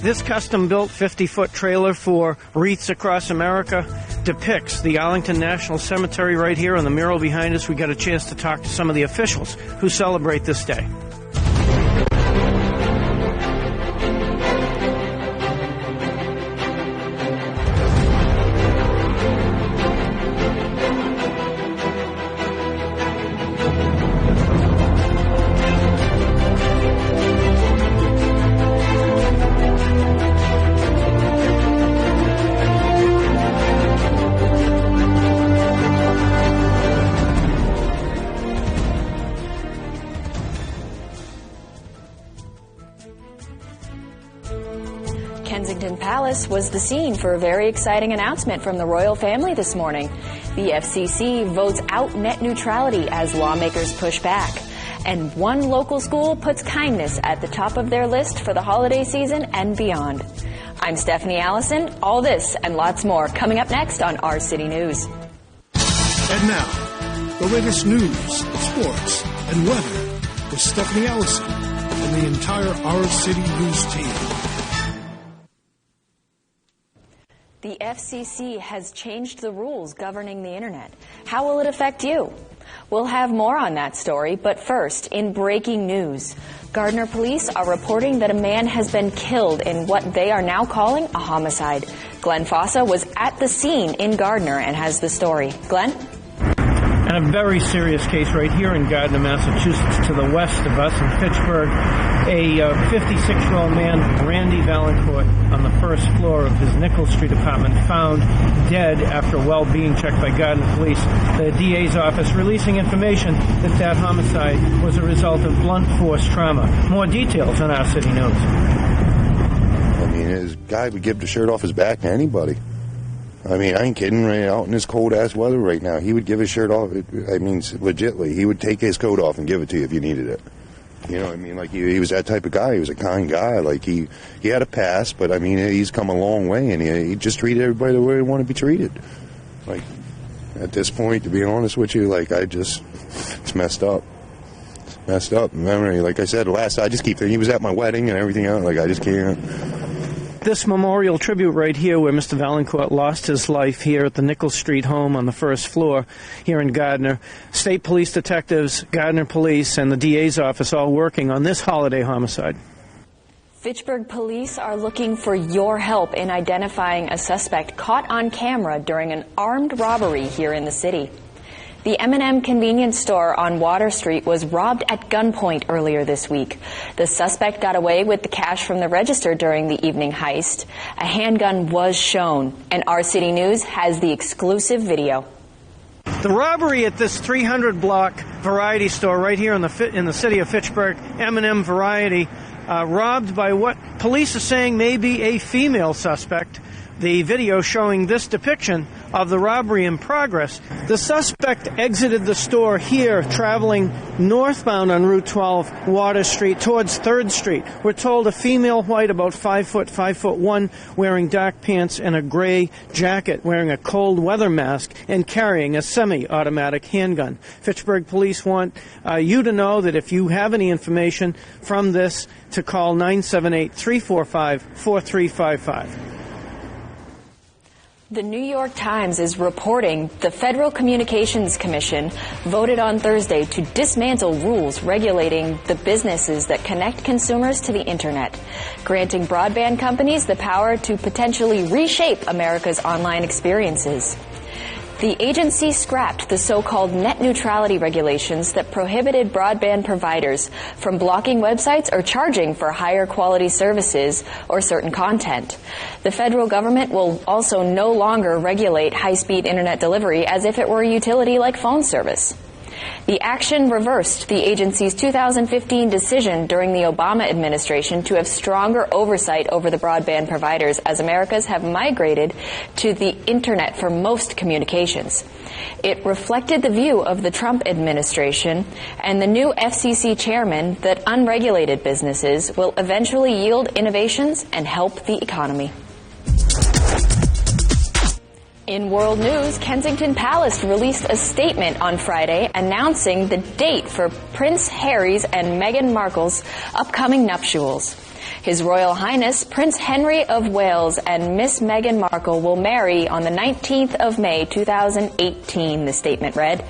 This custom-built 50-foot trailer for Wreaths Across America depicts the Arlington National Cemetery right here on the mural behind us. We got a chance to talk to some of the officials who celebrate this day. Kensington Palace was the scene for a very exciting announcement from the royal family this morning. The FCC votes out net neutrality as lawmakers push back. And one local school puts kindness at the top of their list for the holiday season and beyond. I'm Stephanie Allison. All this and lots more coming up next on Our City News. And now, the latest news, sports, and weather with Stephanie Allison and the entire Our City News team. The FCC has changed the rules governing the internet. How will it affect you? We'll have more on that story, but first, in breaking news, Gardner police are reporting that a man has been killed in what they are now calling a homicide. Glenn Fossa was at the scene in Gardner and has the story. Glenn? And a very serious case right here in Gardner, Massachusetts, to the west of us in Fitchburg. A 56-year-old man, Randy Valancourt, on the first floor of his Nichols Street apartment, found dead after well-being checked by Gardner police. The DA's office releasing information that that homicide was a result of blunt force trauma. More details on Our City News. I mean, this guy would give the shirt off his back to anybody. I mean, I ain't kidding. Right out in this cold-ass weather right now, he would give his shirt off. I mean, legitly, he would take his coat off and give it to you if you needed it. You know what I mean? Like, he was that type of guy. He was a kind guy. Like, he had a past, but, I mean, he's come a long way, and he just treated everybody the way they want to be treated. Like, at this point, to be honest with you, like, it's messed up. It's messed up. Memory, like I said, I just keep thinking he was at my wedding and everything else. Like, I just can't. This memorial tribute right here where Mr. Valancourt lost his life here at the Nichols Street home on the first floor here in Gardner. State police detectives, Gardner police, and the DA's office all working on this holiday homicide. Fitchburg police are looking for your help in identifying a suspect caught on camera during an armed robbery here in the city. The M&M convenience store on Water Street was robbed at gunpoint earlier this week. The suspect got away with the cash from the register during the evening heist. A handgun was shown, and Our City News has the exclusive video. The robbery at this 300-block variety store right here in the city of Fitchburg, M&M Variety, robbed by what police are saying may be a female suspect. The video showing this depiction of the robbery in progress. The suspect exited the store here, traveling northbound on Route 12, Water Street, towards 3rd Street. We're told a female white, about 5'1", wearing dark pants and a gray jacket, wearing a cold weather mask, and carrying a semi-automatic handgun. Fitchburg police want you to know that if you have any information from this, to call 978-345-4355. The New York Times is reporting the Federal Communications Commission voted on Thursday to dismantle rules regulating the businesses that connect consumers to the Internet, granting broadband companies the power to potentially reshape America's online experiences. The agency scrapped the so-called net neutrality regulations that prohibited broadband providers from blocking websites or charging for higher quality services or certain content. The federal government will also no longer regulate high-speed internet delivery as if it were a utility like phone service. The action reversed the agency's 2015 decision during the Obama administration to have stronger oversight over the broadband providers as Americans have migrated to the Internet for most communications. It reflected the view of the Trump administration and the new FCC chairman that unregulated businesses will eventually yield innovations and help the economy. In world news, Kensington Palace released a statement on Friday announcing the date for Prince Harry's and Meghan Markle's upcoming nuptials. His Royal Highness Prince Henry of Wales and Miss Meghan Markle will marry on the 19th of May 2018, the statement read.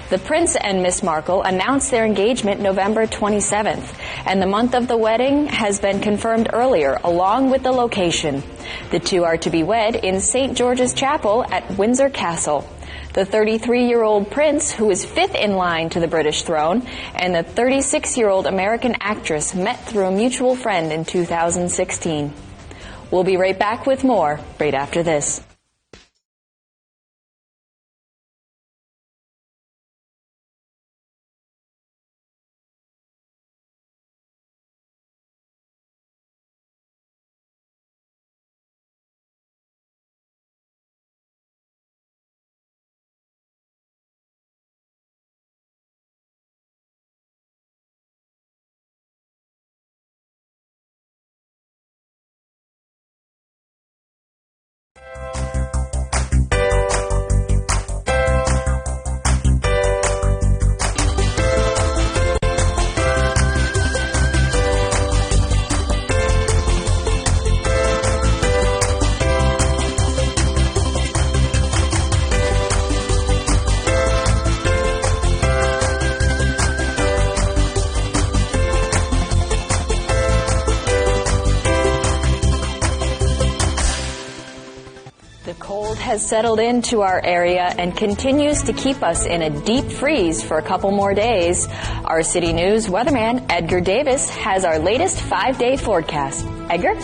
The Prince and Miss Markle announced their engagement November 27th, and the month of the wedding has been confirmed earlier, along with the location. The two are to be wed in St. George's Chapel at Windsor Castle. The 33-year-old prince, who is fifth in line to the British throne, and the 36-year-old American actress met through a mutual friend in 2016. We'll be right back with more right after this. Has settled into our area and continues to keep us in a deep freeze for a couple more days. Our City News weatherman Edgar Davis has our latest 5-day forecast. Edgar?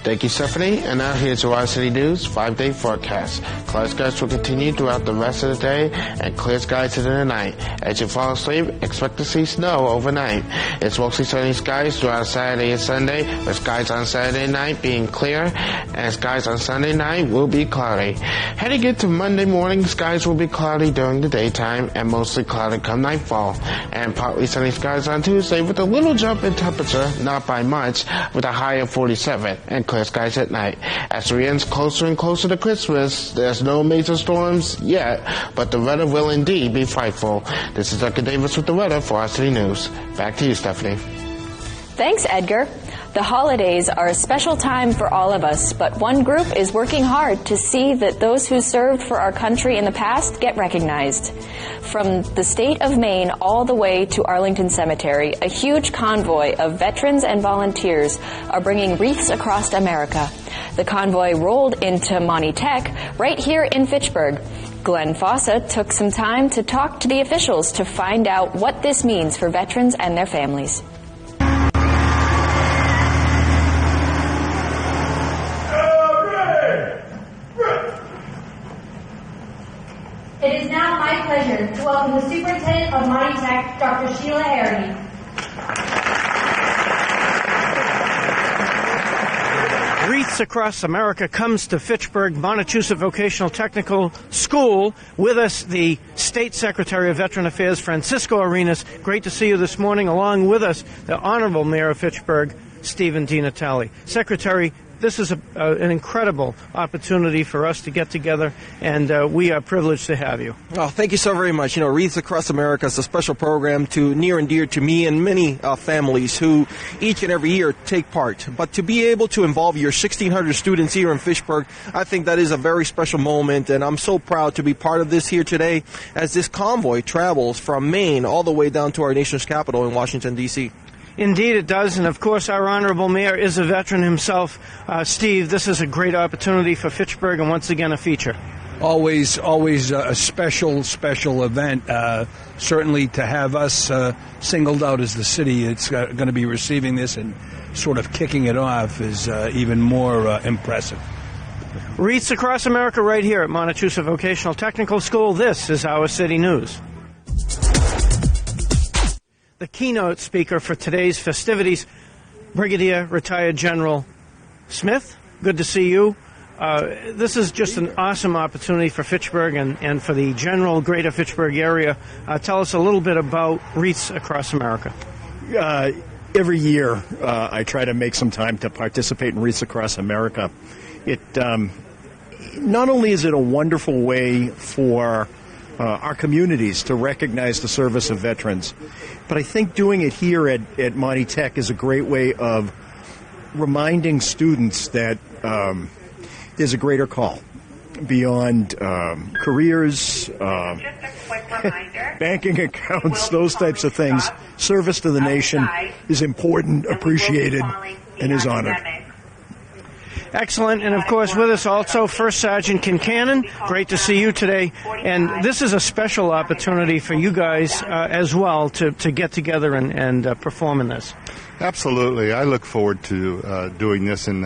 Thank you, Stephanie. And now here's your City News 5-day forecast. Cloud skies will continue throughout the rest of the day and clear skies into the night. As you fall asleep, expect to see snow overnight. It's mostly sunny skies throughout Saturday and Sunday, with skies on Saturday night being clear and skies on Sunday night will be cloudy. Heading into Monday morning, skies will be cloudy during the daytime and mostly cloudy come nightfall. And partly sunny skies on Tuesday with a little jump in temperature, not by much, with a high of 47 and clear skies at night. As we inch closer and closer to Christmas, there's no major storms yet, but the weather will indeed be frightful. This is Edgar Davis with the weather for our City News. Back to you, Stephanie. Thanks, Edgar. The holidays are a special time for all of us, but one group is working hard to see that those who served for our country in the past get recognized. From the state of Maine all the way to Arlington Cemetery, a huge convoy of veterans and volunteers are bringing wreaths across America. The convoy rolled into Monty Tech right here in Fitchburg. Glenn Fossa took some time to talk to the officials to find out what this means for veterans and their families. It is now my pleasure to welcome the Superintendent of Monty Tech, Dr. Sheila Harity. Wreaths Across America comes to Fitchburg Montechusett Vocational Technical School. With us, the State Secretary of Veteran Affairs, Francisco Arenas. Great to see you this morning. Along with us, the Honorable Mayor of Fitchburg, Stephen DiNatale. Secretary, this is an incredible opportunity for us to get together, and we are privileged to have you. Oh, thank you so very much. You know, Wreaths Across America is a special program near and dear to me and many families who each and every year take part. But to be able to involve your 1,600 students here in Fitchburg, I think that is a very special moment, and I'm so proud to be part of this here today as this convoy travels from Maine all the way down to our nation's capital in Washington, D.C. Indeed it does, and of course our Honorable Mayor is a veteran himself. Steve, this is a great opportunity for Fitchburg and once again a feature. Always a special event. Certainly to have us singled out as the city it's going to be receiving this and sort of kicking it off is even more impressive. Wreaths Across America right here at Montechusett Vocational Technical School. This is our City News. The keynote speaker for today's festivities, Brigadier Retired General Smith. Good to see you. This is just an awesome opportunity for Fitchburg and for the general greater Fitchburg area. Tell us a little bit about Wreaths Across America. Every year I try to make some time to participate in Wreaths Across America. It not only is it a wonderful way for our communities to recognize the service of veterans, but I think doing it here at Monty Tech is a great way of reminding students that there's a greater call beyond careers, banking accounts, those types of things. Service to the nation is important, appreciated, and is honored. Excellent. And, of course, with us also First Sergeant Kincannon. Great to see you today. And this is a special opportunity for you guys as well to get together and perform in this. Absolutely. I look forward to doing this and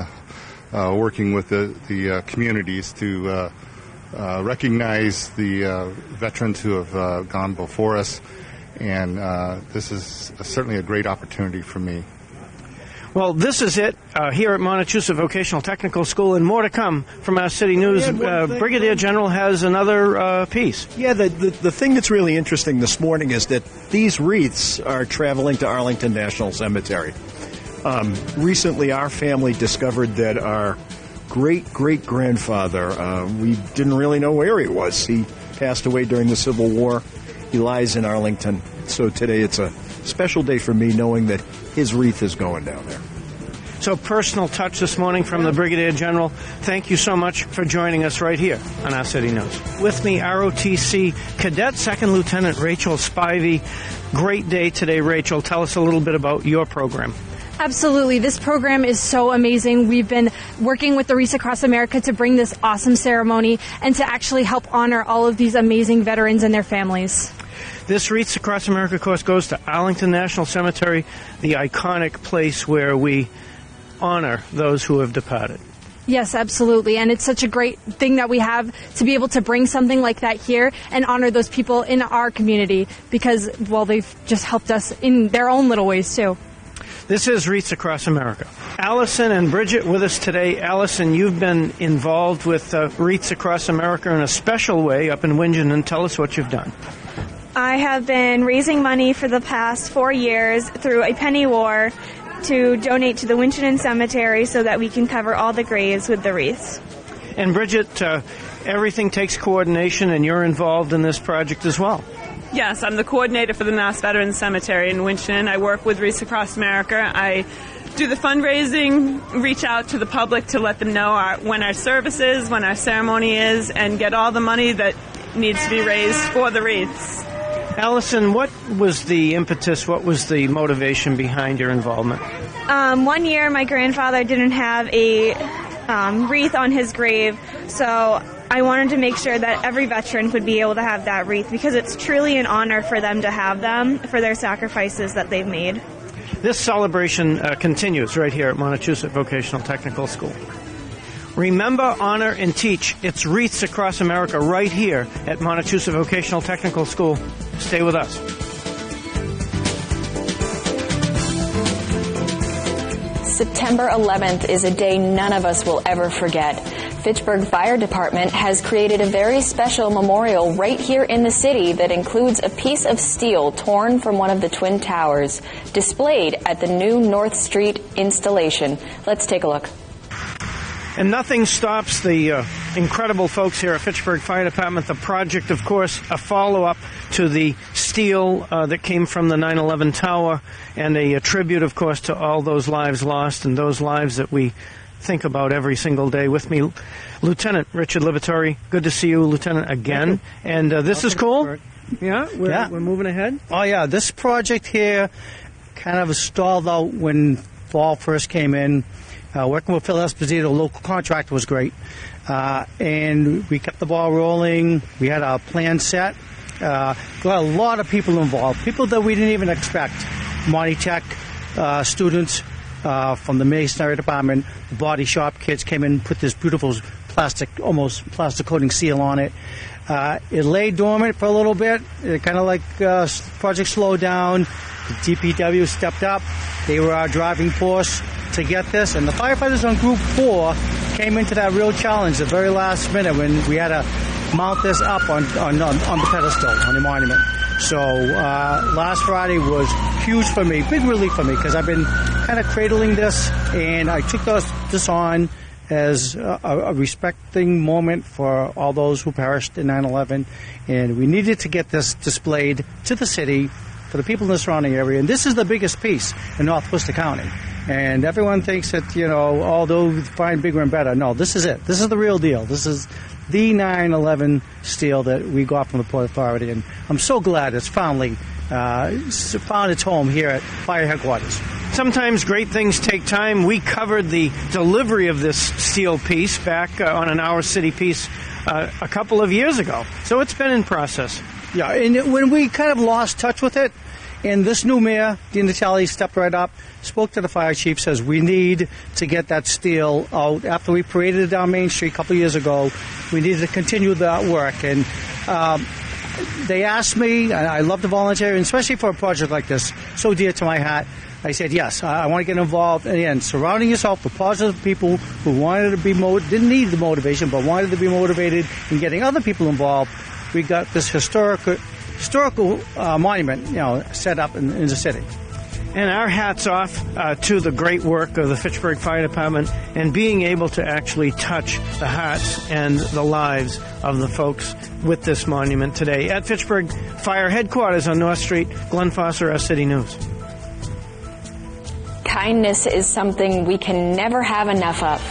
working with the communities to recognize the veterans who have gone before us. And this is certainly a great opportunity for me. Well, this is it here at Montechusett Vocational Technical School, and more to come from our City News. Brigadier General has another piece. Yeah, the thing that's really interesting this morning is that these wreaths are traveling to Arlington National Cemetery. Recently, our family discovered that our great-great-grandfather, we didn't really know where he was. He passed away during the Civil War. He lies in Arlington. So today it's a special day for me knowing that his wreath is going down there. So personal touch this morning from the Brigadier General. Thank you so much for joining us right here on Our City News. With me, ROTC Cadet Second Lieutenant Rachel Spivey. Great day today, Rachel. Tell us a little bit about your program. Absolutely. This program is so amazing. We've been working with the Wreaths Across America to bring this awesome ceremony and to actually help honor all of these amazing veterans and their families. This Wreaths Across America course goes to Arlington National Cemetery, the iconic place where we honor those who have departed. Yes, absolutely. And it's such a great thing that we have to be able to bring something like that here and honor those people in our community because, well, they've just helped us in their own little ways, too. This is Wreaths Across America. Allison and Bridget with us today. Allison, you've been involved with Wreaths Across America in a special way up in Winchendon. Tell us what you've done. I have been raising money for the past 4 years through a penny war to donate to the Winchendon Cemetery so that we can cover all the graves with the wreaths. And Bridget, everything takes coordination, and you're involved in this project as well. Yes, I'm the coordinator for the Mass Veterans Cemetery in Winchendon. I work with Wreaths Across America. I do the fundraising, reach out to the public to let them know when our service is, when our ceremony is, and get all the money that needs to be raised for the wreaths. Allison, what was the impetus, what was the motivation behind your involvement? 1 year, my grandfather didn't have a wreath on his grave, so I wanted to make sure that every veteran would be able to have that wreath because it's truly an honor for them to have them for their sacrifices that they've made. This celebration continues right here at Montechusett Vocational Technical School. Remember, honor, and teach. It's Wreaths Across America right here at Montechusett Vocational Technical School. Stay with us. September 11th is a day none of us will ever forget. Fitchburg Fire Department has created a very special memorial right here in the city that includes a piece of steel torn from one of the Twin Towers, displayed at the new North Street installation. Let's take a look. And nothing stops the incredible folks here at Fitchburg Fire Department. The project, of course, a follow-up to the steel that came from the 9/11 tower, and a tribute, of course, to all those lives lost and those lives that we think about every single day. With me, Lieutenant Richard Liberatore. Good to see you, Lieutenant, again. And this is cool. Yeah, we're moving ahead. Oh, yeah. This project here kind of stalled out when fall first came in. Working with Phil Esposito, the local contractor, was great. And we kept the ball rolling. We had our plan set. Got a lot of people involved, people that we didn't even expect. Monty Tech students from the masonry department, the body shop kids came in and put this beautiful almost plastic coating seal on it. It lay dormant for a little bit. It kind of like project slowed down. The DPW stepped up. They were our driving force to get this, and the firefighters on Group 4 came into that real challenge the very last minute when we had to mount this up on the pedestal, on the monument. So last Friday was huge for me, big relief for me, because I've been kind of cradling this, and I took this on as a respecting moment for all those who perished in 9/11, and we needed to get this displayed to the city for the people in the surrounding area, and this is the biggest piece in North Worcester County. And everyone thinks that, although find bigger and better. No, this is it. This is the real deal. This is the 911 steel that we got from the Port Authority. And I'm so glad it's finally found its home here at Fire Headquarters. Sometimes great things take time. We covered the delivery of this steel piece back on an Our City piece a couple of years ago. So it's been in process. Yeah, and when we kind of lost touch with it, and this new mayor, Dean Natale, stepped right up, spoke to the fire chief, says we need to get that steel out. After we paraded it down Main Street a couple of years ago, we need to continue that work. And they asked me, and I love to volunteer, and especially for a project like this, so dear to my heart. I said, yes, I want to get involved. And again, surrounding yourself with positive people who wanted to be didn't need the motivation, but wanted to be motivated in getting other people involved. We got this historical monument, set up in the city. And our hats off to the great work of the Fitchburg Fire Department and being able to actually touch the hearts and the lives of the folks with this monument today. At Fitchburg Fire Headquarters on North Street, Glenn Foster, Our City News. Kindness is something we can never have enough of.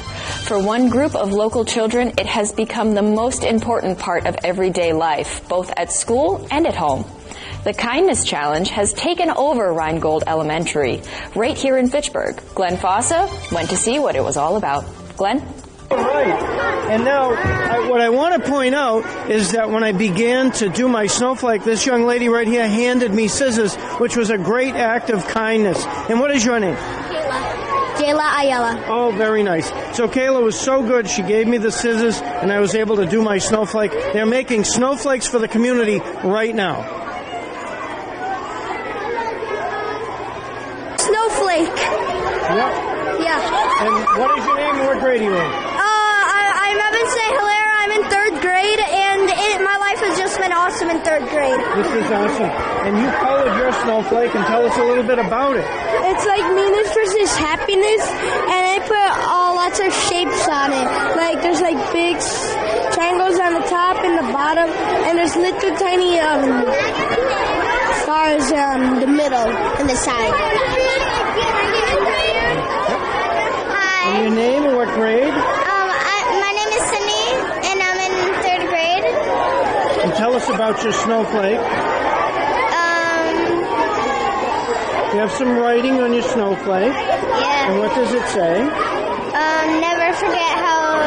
For one group of local children, it has become the most important part of everyday life, both at school and at home. The Kindness Challenge has taken over Rheingold Elementary, right here in Fitchburg. Glenn Fossa went to see what it was all about. Glenn? All right. And now, what I want to point out is that when I began to do my snowflake, this young lady right here handed me scissors, which was a great act of kindness. And what is your name? Jayla Ayala. Oh, very nice. So Kayla was so good, she gave me the scissors, and I was able to do my snowflake. They're making snowflakes for the community right now. Snowflake. Yep. Yeah. And what is your name and what grade are you in? I'm Evan St. Hilaire. I'm in 3rd grade, and my life has just been awesome in 3rd grade. This is awesome. And you colored your snowflake, and tell us a little bit about it. It's like meanness versus happiness, and I put lots of shapes on it. Like there's like big triangles on the top and the bottom, and there's little tiny stars on the middle and the side. Hi. And your name and what grade? My name is Cindy, and I'm in 3rd grade. And tell us about your snowflake. You have some writing on your snowflake. Yeah. And what does it say? Never forget how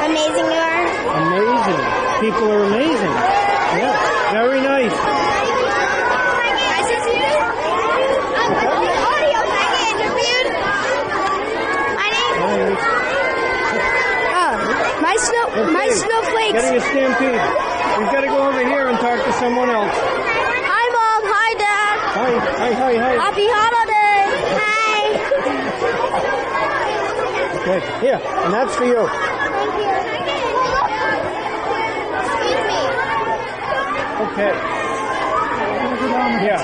amazing you are. Amazing. People are amazing. Yeah. Very nice. My snowflakes. Getting a stampede. We've got to go over here and talk to someone else. Hi, Mom. Hi, Dad. Hi. Happy holiday. Hi. Okay, here, and that's for you. Thank you. Okay. Yeah.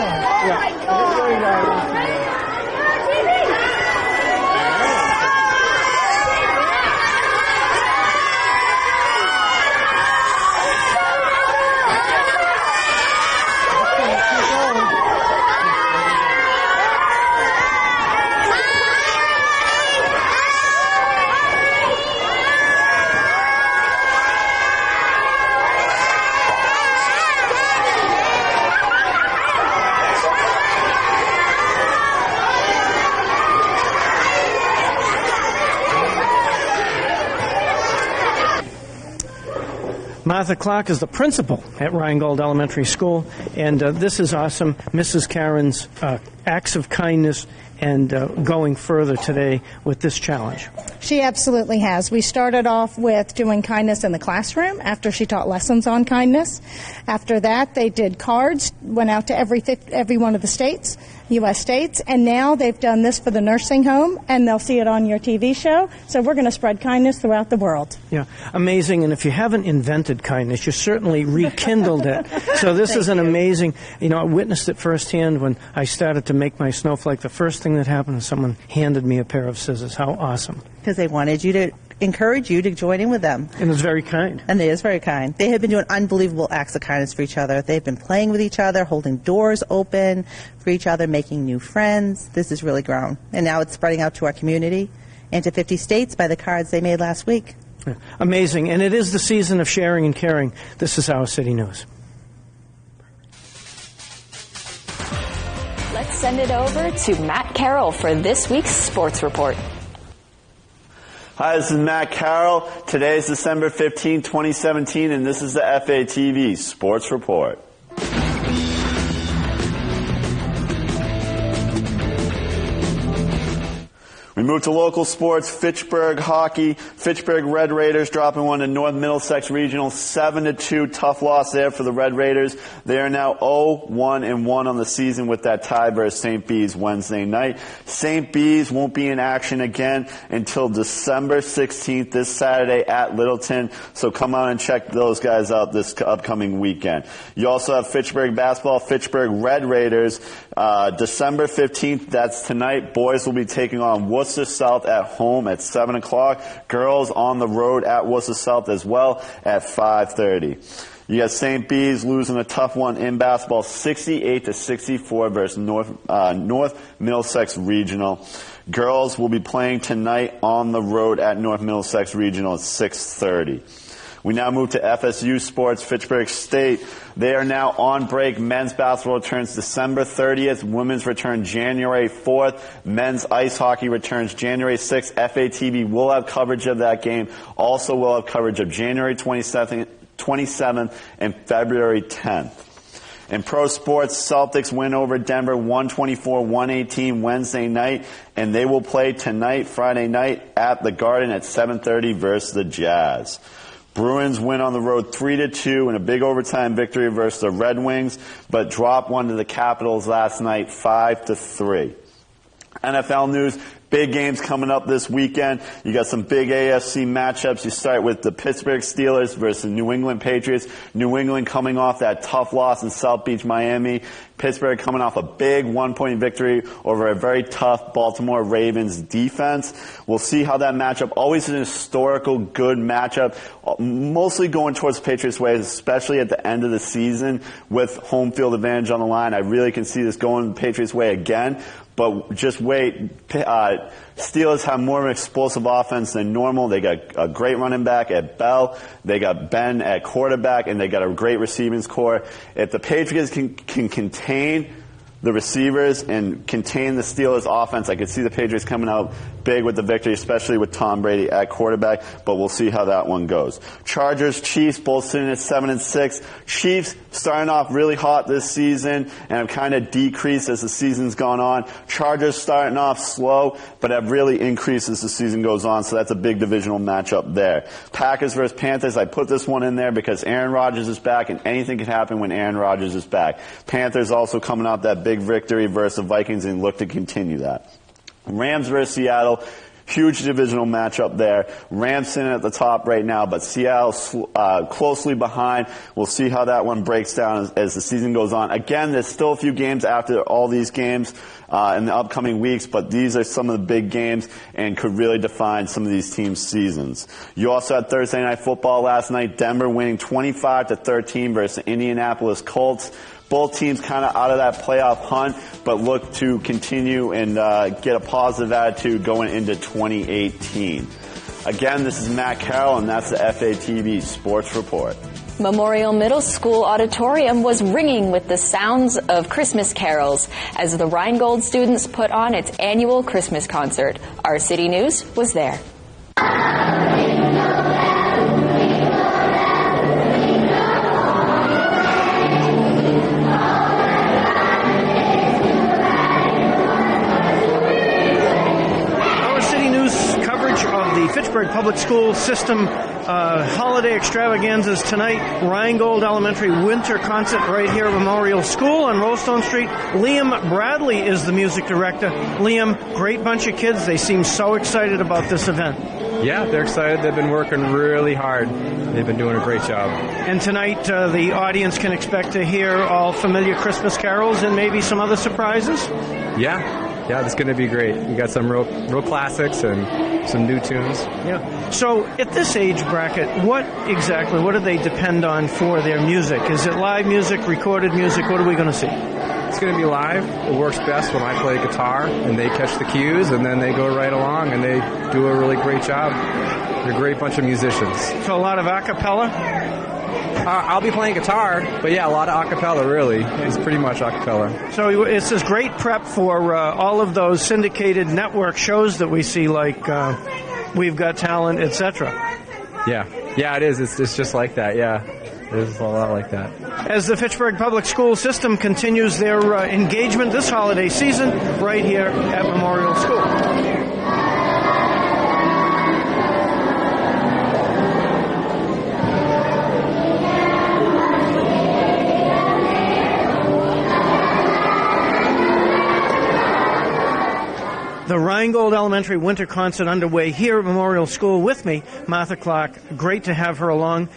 Martha Clark is the principal at Rheingold Elementary School, and this is awesome. Mrs. Karen's acts of kindness and going further today with this challenge. She absolutely has. We started off with doing kindness in the classroom after she taught lessons on kindness. After that, they did cards, went out to every one of the states, U.S. states, and now they've done this for the nursing home, and they'll see it on your TV show. So we're going to spread kindness throughout the world. Yeah, amazing. And if you haven't invented kindness, you certainly rekindled it. So this is an amazing, I witnessed it firsthand when I started to make my snowflake. The first thing that happened is someone handed me a pair of scissors. How awesome. Because they wanted you to encourage you to join in with them. And it's very kind. And it is very kind. They have been doing unbelievable acts of kindness for each other. They've been playing with each other, holding doors open for each other, making new friends. This has really grown. And now it's spreading out to our community and to 50 states by the cards they made last week. Amazing. And it is the season of sharing and caring. This is Our City News. Let's send it over to Matt Carroll for this week's Sports Report. Hi, this is Matt Carroll. Today is December 15, 2017, and this is the FATV Sports Report. We move to local sports. Fitchburg hockey. Fitchburg Red Raiders dropping one to North Middlesex Regional. 7-2 tough loss there for the Red Raiders. They are now 0-1-1 on the season with that tie versus St. Bees Wednesday night. St. Bees won't be in action again until December 16th, this Saturday at Littleton. So come on and check those guys out this upcoming weekend. You also have Fitchburg basketball. Fitchburg Red Raiders. December 15th, that's tonight. Boys will be taking on Worcester South at home at 7 o'clock. Girls on the road at Worcester South as well at 5:30. You got St. Bees losing a tough one in basketball, 68-64 versus North Middlesex Regional. Girls will be playing tonight on the road at North Middlesex Regional at 6:30. We now move to FSU Sports, Fitchburg State. They are now on break. Men's basketball returns December 30th. Women's return January 4th. Men's ice hockey returns January 6th. FATV will have coverage of that game. Also will have coverage of January 27th and February 10th. In pro sports, Celtics win over Denver 124-118 Wednesday night, and they will play tonight, Friday night, at the Garden at 7:30 versus the Jazz. Bruins win on the road 3-2 in a big overtime victory versus the Red Wings, but drop one to the Capitals last night 5-3. NFL news. Big games coming up this weekend. You got some big AFC matchups. You start with the Pittsburgh Steelers versus New England Patriots. New England coming off that tough loss in South Beach, Miami. Pittsburgh coming off a big 1-point victory over a very tough Baltimore Ravens defense. We'll see how that matchup, always an historical good matchup, mostly going towards Patriots' way, especially at the end of the season with home field advantage on the line. I really can see this going Patriots' way again. But just wait. Steelers have more of an explosive offense than normal. They got a great running back at Bell. They got Ben at quarterback, and they got a great receiving core. If the Patriots can contain the receivers and contain the Steelers' offense, I could see the Patriots coming out big with the victory, especially with Tom Brady at quarterback, but we'll see how that one goes. Chargers, Chiefs, both sitting at 7-6. Chiefs starting off really hot this season and have kind of decreased as the season's gone on. Chargers starting off slow, but have really increased as the season goes on, so that's a big divisional matchup there. Packers versus Panthers, I put this one in there because Aaron Rodgers is back, and anything can happen when Aaron Rodgers is back. Panthers also coming off that big victory versus the Vikings and look to continue that. Rams versus Seattle, huge divisional matchup there. Rams sitting at the top right now, but Seattle closely behind. We'll see how that one breaks down as the season goes on. Again, there's still a few games after all these games in the upcoming weeks, but these are some of the big games and could really define some of these teams' seasons. You also had Thursday Night Football last night. Denver winning 25-13 versus the Indianapolis Colts. Both teams kind of out of that playoff hunt, but look to continue and get a positive attitude going into 2018. Again, this is Matt Carroll, and that's the FATV Sports Report. Memorial Middle School auditorium was ringing with the sounds of Christmas carols as the Rheingold students put on its annual Christmas concert. Our City News was there. Fitchburg Public School System holiday extravaganzas tonight. Rheingold Elementary Winter Concert right here at Memorial School on Rollstone Street. Liam Bradley is the music director. Liam, great bunch of kids. They seem so excited about this event. Yeah, they're excited. They've been working really hard. They've been doing a great job. And tonight, the audience can expect to hear all familiar Christmas carols and maybe some other surprises? Yeah. yeah, it's going to be great. We got some real classics and some new tunes. Yeah. So at this age bracket, what do they depend on for their music? Is it live music, recorded music? What are we going to see? It's going to be live. It works best when I play guitar and they catch the cues and then they go right along and they do a really great job. They're a great bunch of musicians. So a lot of a cappella? I'll be playing guitar, but yeah, a lot of a cappella, really. It's pretty much a cappella. So it's this great prep for all of those syndicated network shows that we see, like We've Got Talent, etc. Yeah, it is. It's just like that, yeah. It is a lot like that. As the Fitchburg Public School System continues their engagement this holiday season right here at Memorial School. The Rheingold Elementary Winter Concert underway here at Memorial School with me, Martha Clark. Great to have her along.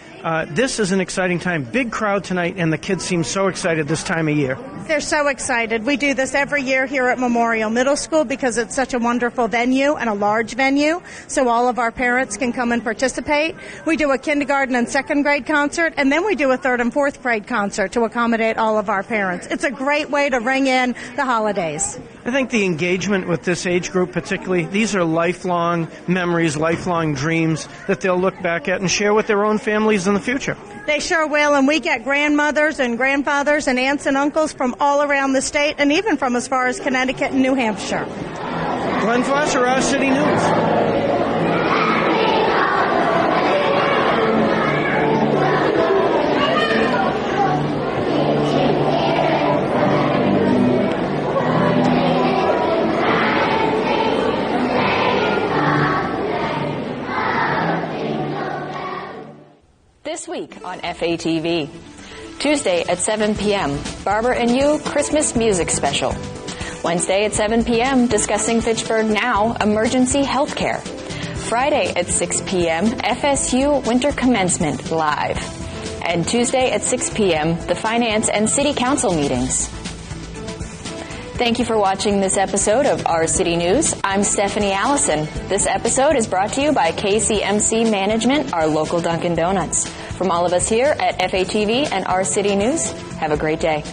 This is an exciting time. Big crowd tonight, and the kids seem so excited this time of year. They're so excited. We do this every year here at Memorial Middle School because it's such a wonderful venue and a large venue, so all of our parents can come and participate. We do a kindergarten and second grade concert, and then we do a third and fourth grade concert to accommodate all of our parents. It's a great way to ring in the holidays. I think the engagement with this age group particularly, these are lifelong memories, lifelong dreams that they'll look back at and share with their own families in the future. They sure will, and we get grandmothers and grandfathers and aunts and uncles from all around the state and even from as far as Connecticut and New Hampshire. Glenn Foster, Our City News. This week on FATV. Tuesday at 7 p.m., Barbara and You Christmas Music Special. Wednesday at 7 p.m., discussing Fitchburg Now, Emergency Healthcare. Friday at 6 p.m., FSU Winter Commencement Live. And Tuesday at 6 p.m., the Finance and City Council meetings. Thank you for watching this episode of Our City News. I'm Stephanie Allison. This episode is brought to you by KCMC Management, our local Dunkin' Donuts. From all of us here at FATV and Our City News, have a great day.